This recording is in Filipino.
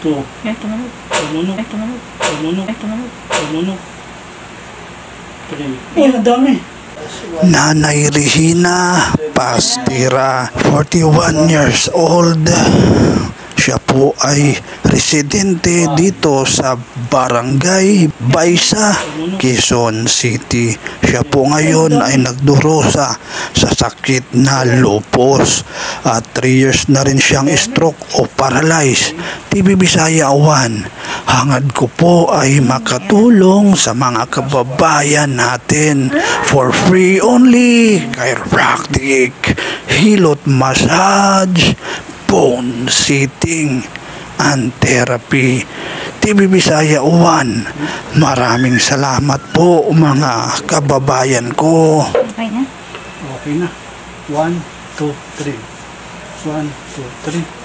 2. Tumunog. Tumunog. 3. Ay, ang dami. Nanay Regina Pastira, 41 years old. Siya po ay residente dito sa Barangay Baysa, Quezon City. Siya po ngayon ay nagdurusa sa sakit na lupus at 3 years na rin siyang stroke o paralyzed. TV Bisaya 1, hangad ko po ay makatulong sa mga kababayan natin for free only. Chiropractic, hilot massage, bone sitting and therapy. TV Bisaya 1, maraming salamat po mga kababayan ko. Okay na. 1, 2, 3. 1, 2, 3.